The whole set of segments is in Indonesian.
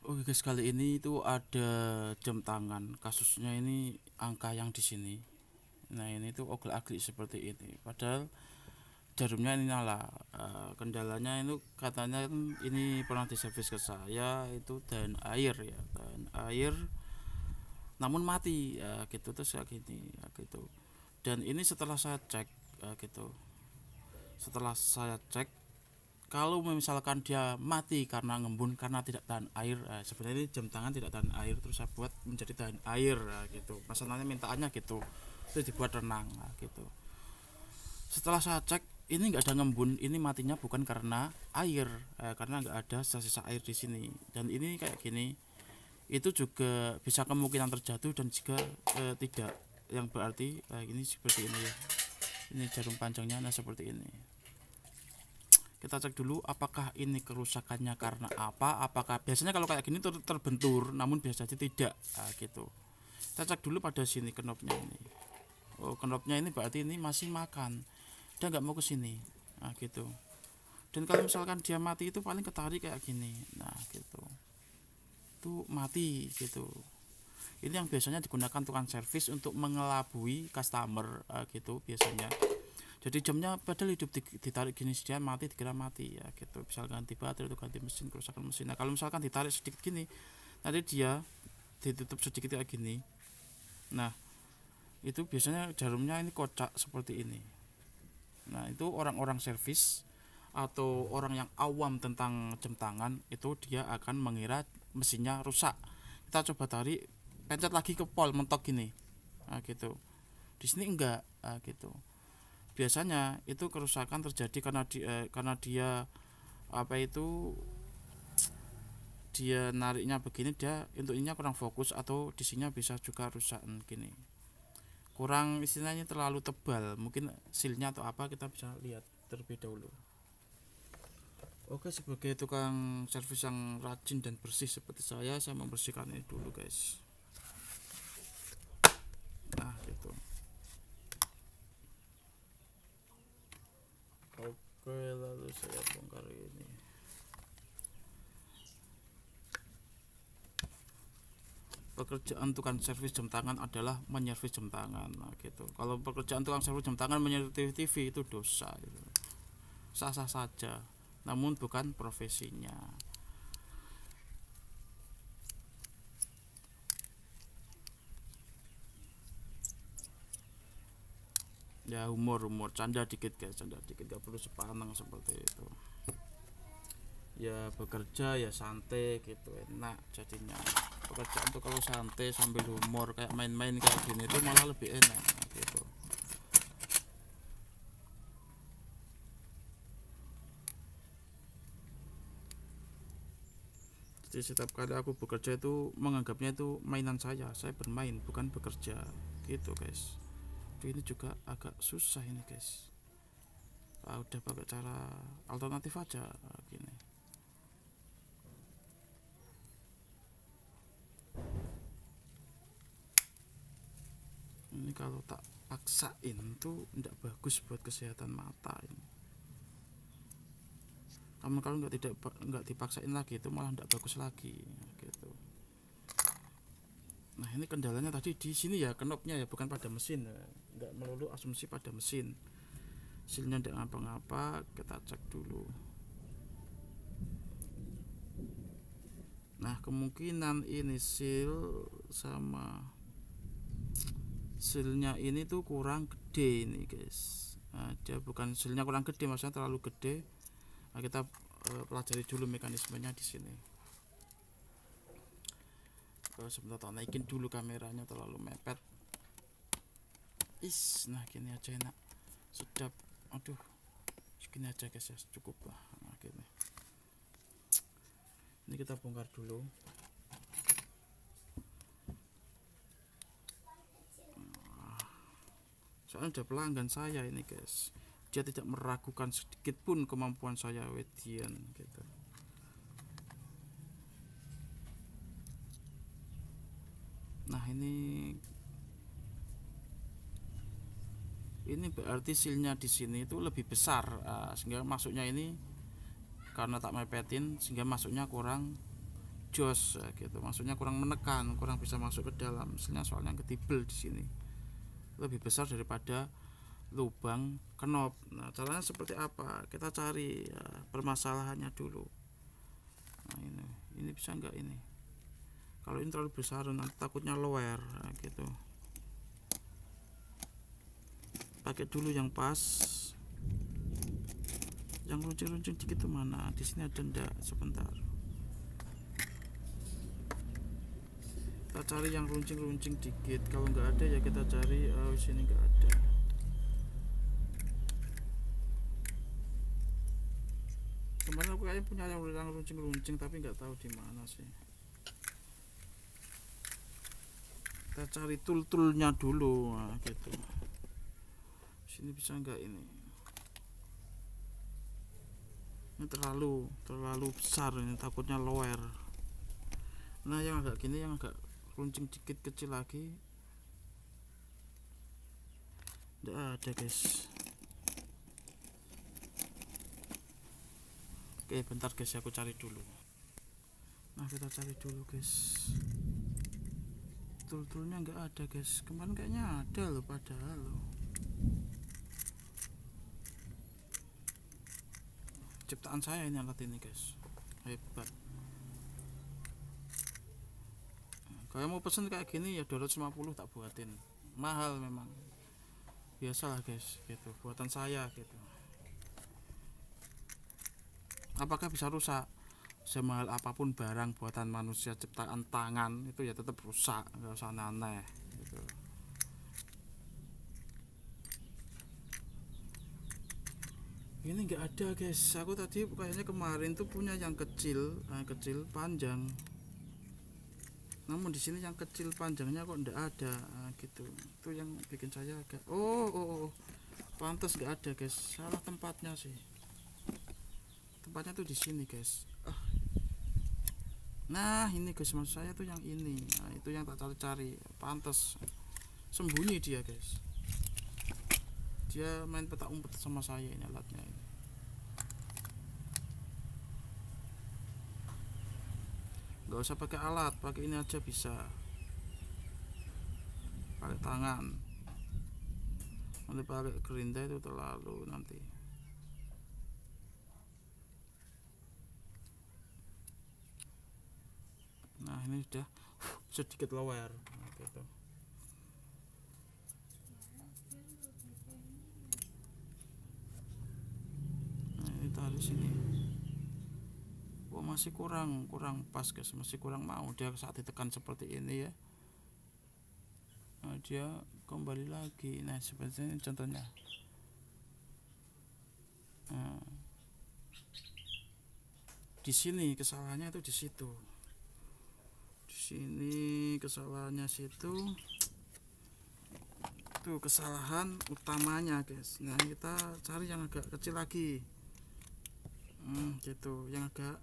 Oke guys, kali ini itu ada jam tangan. Kasusnya ini angka yang di sini. Nah, ini tuh ogel-aglik seperti ini. Padahal jarumnya ini nyala. Kendalanya itu katanya ini pernah diservis ke saya itu dan air ya, dan air namun mati ya gitu, terus kayak gini ya gitu. Dan ini setelah saya cek ya gitu. Setelah saya cek, kalau misalkan dia mati karena ngembun karena tidak tahan air, sebenarnya ini jam tangan tidak tahan air, terus saya buat menjadi tahan air gitu, masalahnya mintaannya gitu, terus dibuat renang gitu. Setelah saya cek, ini nggak ada ngembun, ini matinya bukan karena air, karena nggak ada sisa-sisa air di sini. Dan ini kayak gini, itu juga bisa kemungkinan terjatuh dan juga tidak, yang berarti ini seperti ini ya, ini jarum panjangnya nah seperti ini. Kita cek dulu apakah ini kerusakannya karena apa, apakah biasanya kalau kayak gini terbentur, namun biasanya tidak gitu. Kita cek dulu pada sini knopnya ini. Oh, knopnya ini berarti ini masih makan, dia nggak mau ke sini gitu. Dan kalau misalkan dia mati itu paling ketarik kayak gini, nah gitu, itu mati gitu. Ini yang biasanya digunakan tukang servis untuk mengelabui customer gitu biasanya. Jadi jamnya padahal hidup, ditarik gini dia mati, dikira mati ya gitu. Misalkan ganti baterai atau ganti mesin, kerusakan mesin. Nah, kalau misalkan ditarik sedikit gini, nanti dia ditutup sedikit kayak gini. Nah, itu biasanya jarumnya ini kocak seperti ini. Nah, itu orang-orang servis atau orang yang awam tentang jam tangan itu dia akan mengira mesinnya rusak. Kita coba tarik, pencet lagi ke pol mentok gini. Nah, gitu. Di sini enggak gitu. Biasanya itu kerusakan terjadi karena dia apa itu, dia nariknya begini, dia untuknya kurang fokus atau disinya bisa juga rusak gini, kurang istilahnya terlalu tebal, mungkin sealnya atau apa, kita bisa lihat terlebih dahulu. Oke, sebagai tukang servis yang rajin dan bersih seperti saya membersihkan ini dulu guys. Nah gitu. Oke, lalu saya bongkar ini. Pekerjaan tukang servis jam tangan adalah menyervis jam tangan, nah gitu. Kalau pekerjaan tukang servis jam tangan menyervis TV itu dosa gitu. Sah-sah saja, namun bukan profesinya. Ya humor canda dikit guys, canda dikit, gak perlu sepaneng seperti itu. Ya bekerja ya santai gitu, enak jadinya. Pekerjaan tuh kalau santai sambil humor kayak main-main kayak gini itu malah lebih enak gitu. Jadi setiap kali aku bekerja itu menganggapnya itu mainan saya bermain bukan bekerja gitu guys. Ini juga agak susah ini guys. Udah pakai cara alternatif aja gini. Ini kalau tak paksain tuh tidak bagus buat kesehatan mata ini. Namun kalau nggak dipaksain lagi itu malah tidak bagus lagi gitu. Nah, ini kendalanya tadi di sini ya, knopnya ya, bukan pada mesin ya. Nggak melulu asumsi pada mesin. Sealnya tidak ngapa-ngapa, kita cek dulu. Nah, kemungkinan ini seal sama sealnya ini tuh kurang gede ini guys. Nah, dia bukan sealnya kurang gede, maksudnya terlalu gede. Nah, kita pelajari dulu mekanismenya di sini. Sebentar, tak naikin dulu kameranya, terlalu mepet. Nah gini aja enak, sedap. Aduh, segini aja guys ya, cukup lah. Nah, gini. Ini kita bongkar dulu. Soalnya udah pelanggan saya ini guys, dia tidak meragukan sedikit pun kemampuan saya wedian gitu. Nah, ini berarti sealnya di sini itu lebih besar, sehingga masuknya ini karena tak mepetin sehingga masuknya kurang jos gitu, maksudnya kurang menekan, kurang bisa masuk ke dalam mesinnya, soalnya ketibel di sini lebih besar daripada lubang knop. Nah, caranya seperti apa? Kita cari ya, permasalahannya dulu. Nah, ini bisa nggak ini? Kalau ini terlalu besar nanti takutnya lower nah, gitu. Pakai dulu yang pas. Yang runcing-runcing dikit tuh mana? Di sini ada ndak? Sebentar. Kita cari yang runcing-runcing dikit. Kalau nggak ada ya kita cari sini nggak ada. Kemarin aku kayaknya punya yang runcing-runcing tapi nggak tahu di mana sih. Kita cari tool-toolnya dulu, nah, gitu. Sini bisa nggak ini? Ini terlalu besar ini, takutnya lower. Nah, yang agak gini, yang agak runcing dikit kecil lagi. Nggak ada guys. Oke, bentar guys, aku cari dulu. Nah, kita cari dulu guys. Tool-toolnya nggak ada guys. Kemarin kayaknya ada loh, padahal loh. Ciptaan saya ini alat ini guys, hebat. Kalau mau pesen kayak gini ya 250 tak buatin, mahal memang, biasalah guys gitu, buatan saya gitu. Apakah bisa rusak? Semahal apapun barang buatan manusia ciptaan tangan itu ya tetap rusak, nggak usah aneh gitu. Ini nggak ada guys, aku tadi kayaknya kemarin tuh punya yang kecil, kecil panjang, namun di sini yang kecil panjangnya kok nggak ada, gitu. Itu yang bikin saya agak pantas nggak ada guys, salah tempatnya sih. Tempatnya tuh di sini guys. Nah ini guys, maksud saya tuh yang ini. Nah, itu yang tak cari-cari, pantas sembunyi dia guys. Dia main petak umpet sama saya ini alatnya ini. Gak usah pakai alat, pakai ini aja bisa, pakai tangan. Nanti pakai gerinda itu terlalu nanti. Nah ini sudah sedikit lower gitu. Nah ini taruh sini. Oh masih kurang pas guys, masih kurang mau dia saat ditekan seperti ini ya. Nah, dia kembali lagi. Nah seperti ini contohnya. Nah, di sini kesalahannya itu di situ. Di sini kesalahannya situ. Itu kesalahan utamanya guys. Nah kita cari yang agak kecil lagi. Gitu, yang agak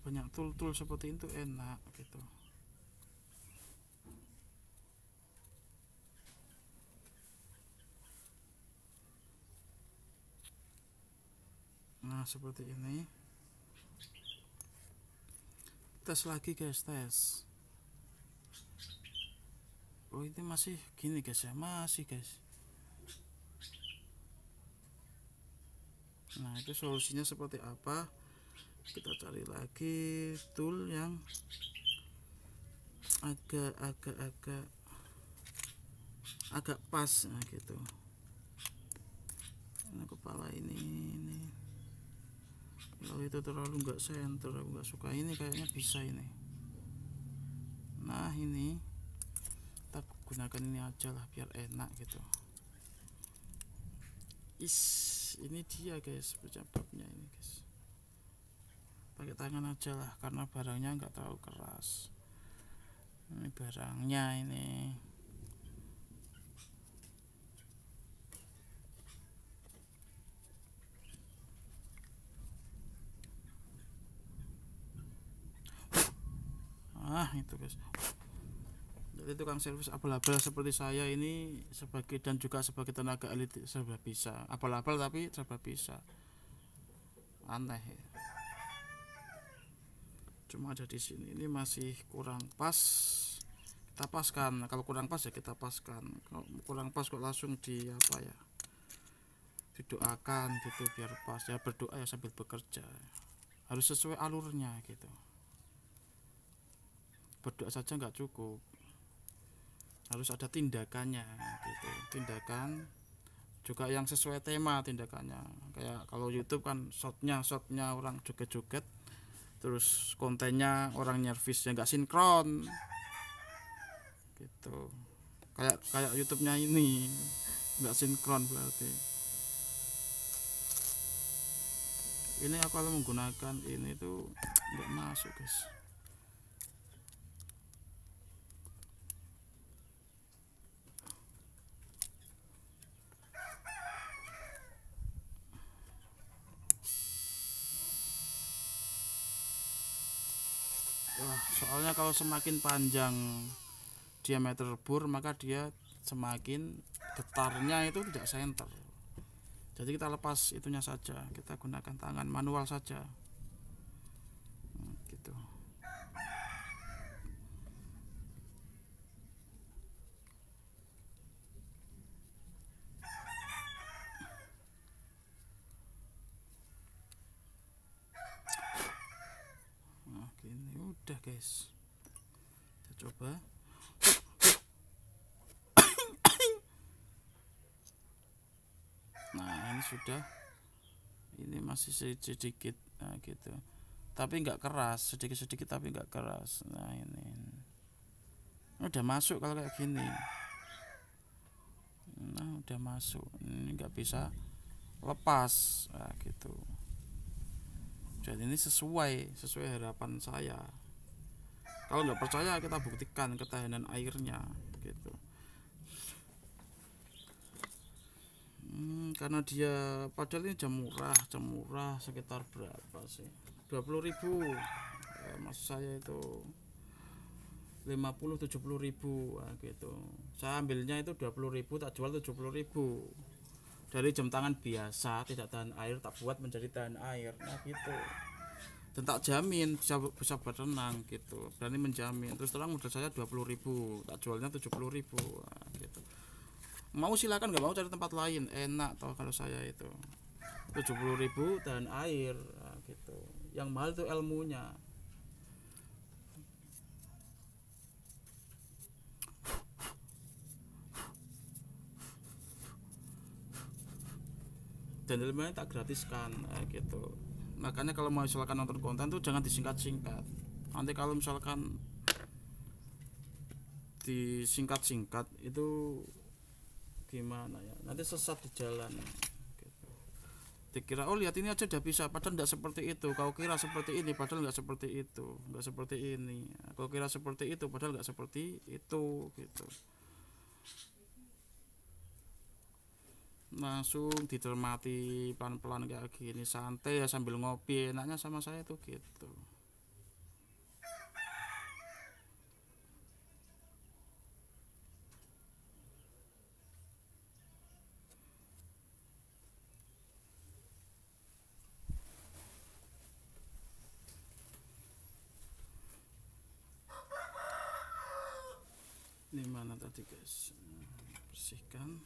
banyak tool seperti itu enak gitu. Nah seperti ini. Tes lagi guys, tes. Oh ini masih gini guys ya, masih guys. Nah itu solusinya seperti apa? Kita cari lagi tool yang agak pas, nah gitu. Nah kepala ini kalau itu terlalu nggak center, aku nggak suka. Ini kayaknya bisa ini. Nah ini kita gunakan ini aja lah biar enak gitu. Ini dia guys penyebabnya ini guys. Pakai tangan aja lah karena barangnya nggak terlalu keras. Ini barangnya ini. Itu guys. Jadi tukang servis abal-abal seperti saya ini sebagai dan juga sebagai tenaga ahli serba bisa. Abal-abal tapi serba bisa. Aneh ya. cuma ada di sini. Ini masih kurang pas, kita paskan. Kalau kurang pas ya kita paskan, kalau kurang pas kok langsung di apa ya, didoakan gitu biar pas. Ya berdoa ya sambil bekerja, harus sesuai alurnya gitu. Berdoa saja nggak cukup, harus ada tindakannya gitu. Tindakan juga yang sesuai tema tindakannya. Kayak kalau YouTube kan shotnya orang joget-joget, terus kontennya orang nyervis yang nggak sinkron gitu. Kayak YouTube-nya ini nggak sinkron, berarti ini aku kalau menggunakan ini tuh nggak masuk guys. Wah, soalnya kalau semakin panjang diameter bor maka dia semakin getarnya itu tidak center. Jadi kita lepas itunya saja, kita gunakan tangan manual saja gitu. Nah gini udah guys, kita coba. Nah ini sudah, ini masih sedikit, nah gitu, tapi nggak keras, sedikit tapi nggak keras. Nah ini udah masuk kalau kayak gini. Nah udah masuk, ini nggak bisa lepas. Nah gitu, jadi ini sesuai harapan saya. Kalau nggak percaya kita buktikan ketahanan airnya gitu. Karena dia padahal ini jam murah sekitar berapa sih, 20.000. Maksud saya itu 50-70.000 gitu. Saya ambilnya itu 20.000, tak jual 70.000. Dari jam tangan biasa tidak tahan air tak buat menjadi tahan air. Nah gitu, dan tak jamin bisa berenang gitu, berani menjamin. Terus terang modal saya 20.000, tak jualnya 70.000. Nah, gitu. Mau silakan, nggak mau cari tempat lain, enak toh kalau saya itu 70.000 dan air. Nah, gitu. Yang mahal itu ilmunya. Dan ilmunya tak gratiskan gitu. Makanya kalau mau misalkan nonton konten tuh jangan disingkat-singkat. Nanti kalau misalkan disingkat-singkat itu gimana ya, nanti sesat di jalan gitu. Dikira oh lihat ini aja udah bisa, padahal tidak seperti itu. Kau kira seperti ini padahal nggak seperti itu, nggak seperti ini. Kau kira seperti itu padahal nggak seperti itu gitu. Langsung dicermati pelan-pelan kayak gini, santai ya sambil ngopi, enaknya sama saya tuh gitu. Ini mana tadi guys, bersihkan.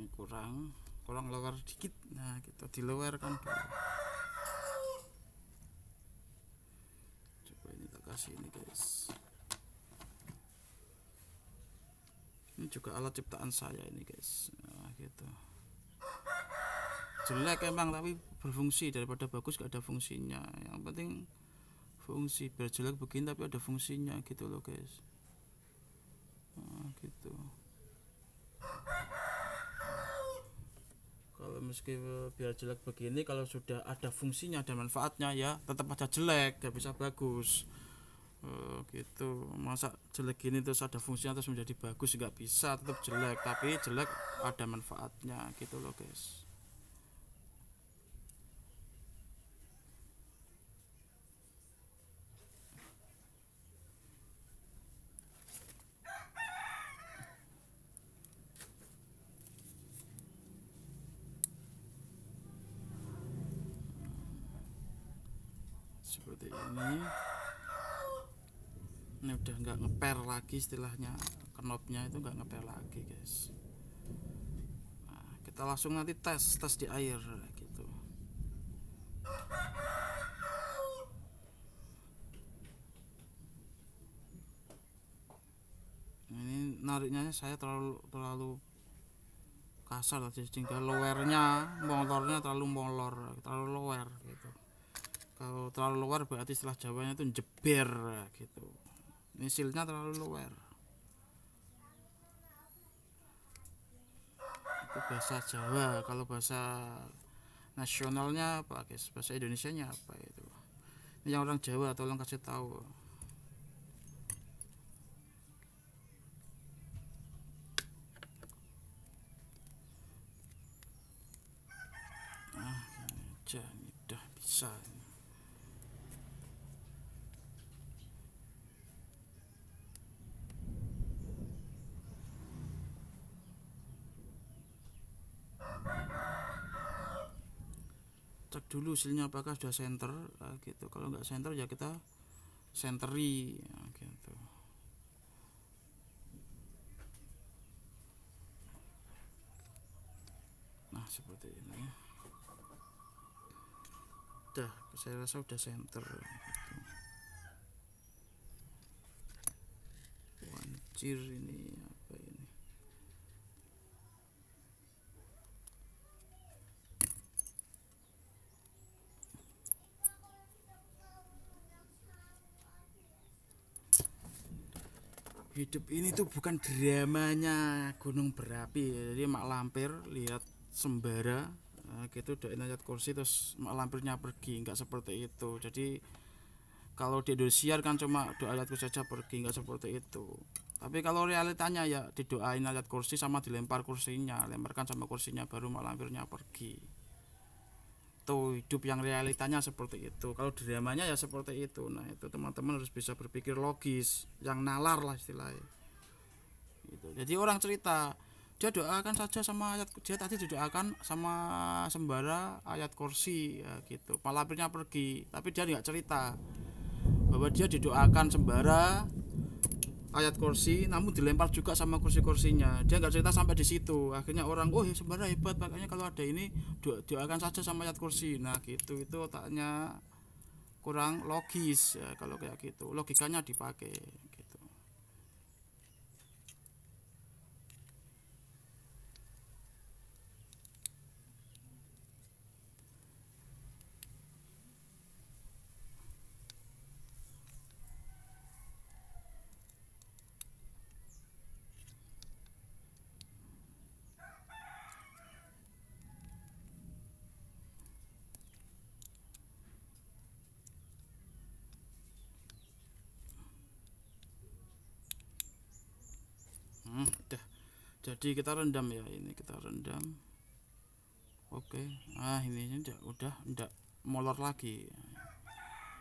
Ini kurang lower dikit. Nah kita di lower kan dulu. Coba ini tak kasih ini guys, ini juga alat ciptaan saya ini guys. Nah gitu. jelek emang tapi berfungsi, daripada bagus gak ada fungsinya. Yang penting fungsi, biar jelek begini tapi ada fungsinya gitu loh guys. Nah, gitu. Kalau meski biar jelek begini, kalau sudah ada fungsinya dan manfaatnya ya tetap aja jelek, gak bisa bagus. Gitu. Masa jelek gini terus ada fungsinya terus menjadi bagus, nggak bisa, tetap jelek, tapi jelek ada manfaatnya gitu loh guys. Seperti ini udah nggak ngeper lagi, istilahnya knopnya itu nggak ngeper lagi guys. Nah, kita langsung nanti tes di air gitu. Ini nariknya saya terlalu kasar tadi, sehingga lowernya, motornya terlalu molor, terlalu lower gitu. Kalau terlalu lower berarti istilah Jawanya itu jeber gitu. Ini silnya terlalu lower. Itu bahasa Jawa. Kalau bahasa nasionalnya apa guys? Bahasa Indonesianya apa itu? Ini yang orang Jawa tolong kasih tahu. Nah, ini aja, ini udah bisa. Cek dulu silnya apakah sudah center gitu. Kalau nggak center ya kita centeri gitu. Nah seperti ini. Udah, saya rasa udah center gitu. Wancir ini apa ini? Hidup ini tuh bukan dramanya gunung berapi. Jadi mak lampir lihat sembara gitu, doain ayat kursi terus mak lampirnya pergi, nggak seperti itu. Jadi kalau di Indonesia kan cuma doa ayat kursi saja pergi, nggak seperti itu. Tapi kalau realitanya ya didoain ayat kursi sama dilempar kursinya, lemparkan sama kursinya baru mak lampirnya pergi. Tuh hidup yang realitanya seperti itu. Kalau dramanya ya seperti itu. Nah itu teman-teman harus bisa berpikir logis, yang nalar lah istilahnya gitu. Jadi orang cerita dia doakan saja sama ayat, dia tadi didoakan sama sembara ayat kursi ya gitu, malampirnya pergi, tapi dia nggak cerita bahwa dia didoakan sembara ayat kursi namun dilempar juga sama kursi-kursinya. Dia nggak cerita sampai di situ. Akhirnya orang, oh ya sembara hebat, makanya kalau ada ini doakan saja sama ayat kursi. Nah gitu, itu otaknya kurang logis ya. Kalau kayak gitu logikanya dipakai gitu. Udah. Jadi kita rendam ya, ini kita rendam. Oke. Ah ini udah enggak molor lagi.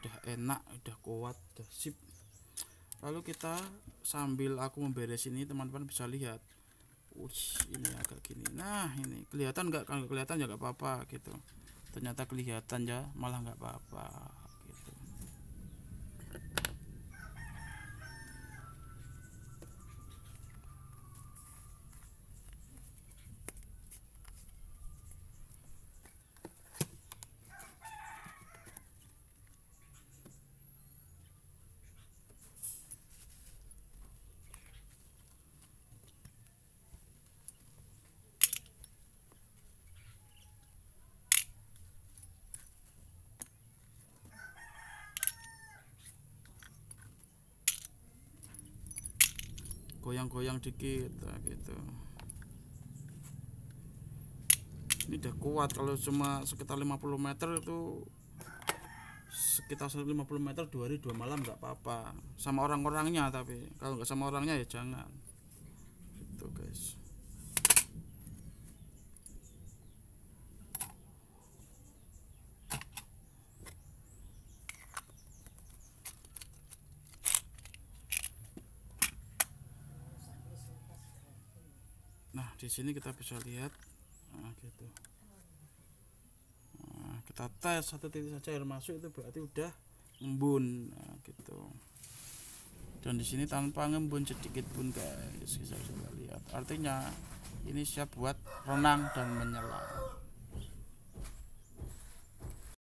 Udah enak, udah kuat, udah sip. Lalu kita sambil aku memberes ini, teman-teman bisa lihat. Ini agak gini. Nah ini kelihatan nggak? Kalau kelihatan ya nggak apa-apa gitu. Ternyata kelihatan ya, malah nggak apa-apa gitu. goyang-goyang dikit, nah, gitu. Ini udah kuat. Kalau cuma sekitar 50 meter itu, sekitar 150 meter 2 hari 2 malam nggak apa-apa sama orang-orangnya, tapi kalau nggak sama orangnya ya jangan gitu guys. Nah di sini kita bisa lihat, nah gitu. Nah, kita tes 1 titik saja air masuk itu berarti udah ngembun, nah, gitu. Dan di sini tanpa ngembun sedikit pun guys, bisa lihat. Artinya ini siap buat renang dan menyelam.